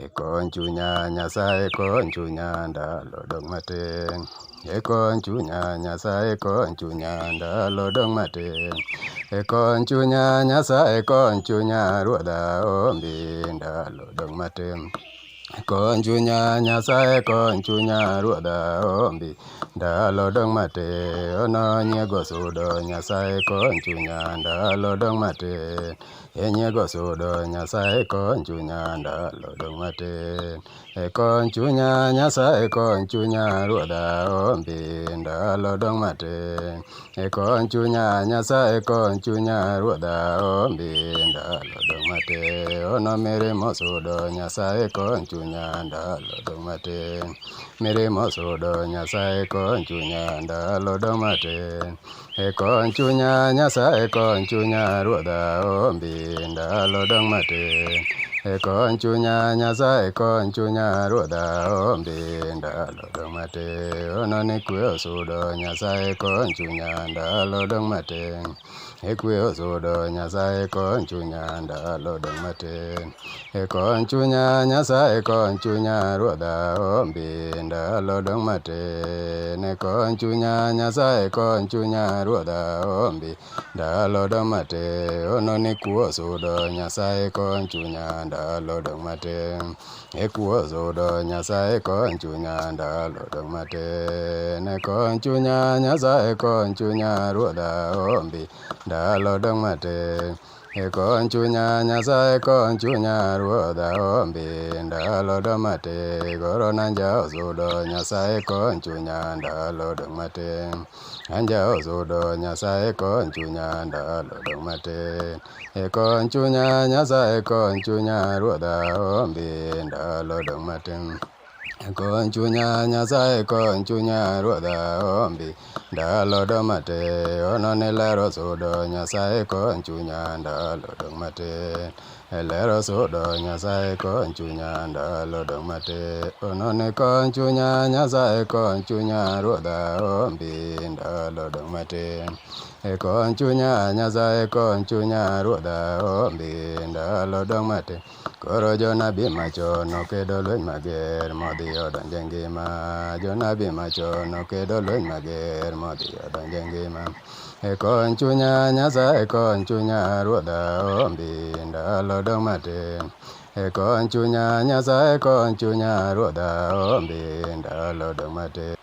Ekon chunya nyasaye kon chunya ndalo dong matin. Ekon chunya nyasaye kon chunya ndalo dong matin. Ekon chunya nyasaye kon chunya ruodha ombi ndalo dong matin. Ekon chunya nyasaye kon chunya ruodha ombi ndalo dong matin. Ono nyiego sudo nyasaye kon chunya ndalo dong matin. Enyiego sudo nyasaye kon chunya ndalo dong matin. Ekon chunya nyasaye kon chunya ruodha ombi ndalo dong matin. Ekon chunya nyasaye kon chunya ruodha ombi ndalo dong matin. Ono mirimo sudo nyasaye kon chunya ndalo dong matin. Mirimo sudo nyasaye kon chunya ndalo dong matin. Ekon chunya nyasaye kon chunya ruodha ombi ndalo dong matin. Ekon chunya nyasaye kon chunya ruodha ombi ndalo dong matin. Ono ni kwe osudo nyasaye kon chunya ndalo dong matin. Ekwe osudo nyasaye kon chunya ndalo dong matin. Ekon chunya nyasaye kon chunya ruodha ombi ndalo dong matin. Ekon chunya nyasaye kon chunya ruodha ombi ndalo dong matin. Ono ni kwe osudo nyasaye kon chunya ndalo dong matin. Ekwe osudo nyasaye kon chunya ndalo dong matin. Ekon chunya nyasaye kon chunya ruodha ombi ndalo dong matin. Ekon chunya nyasaye kon chunya ruodha ombi ndalo dong matin. Koro nanja osudo nyasaye kon chunya ndalo dong matin. Anja osudo nyasaye kon chunya ndalo dong matin. Ekon chunya nyasaye kon chunya ruodha ombi ndalo dong matin. Ekon chunya nyasaye kon chunya ruodha ombi ndalo dong matin. Ono ni lero sudo nyasaye kon chunya ndalo dong matin. Lero sudo nyasaye kon chunya ndalo dong matin. Ono ni kon chunya nyasaye kon chunya ruodha ombi ndalo dong matin. Ekon chunya nyasaye kon chunya ruodha ombi ndalo dong matin. Koro jonabi machon okedo lweny mager modhi odonje ngima. Jonabi machon okedo lweny mager modhi odonje ngima. Ekon chunya nyasaye kon chunya ruodha ombi ndalo dong matin. Ekon chunya nyasaye kon chunya ruodha ombi ndalo dong matin.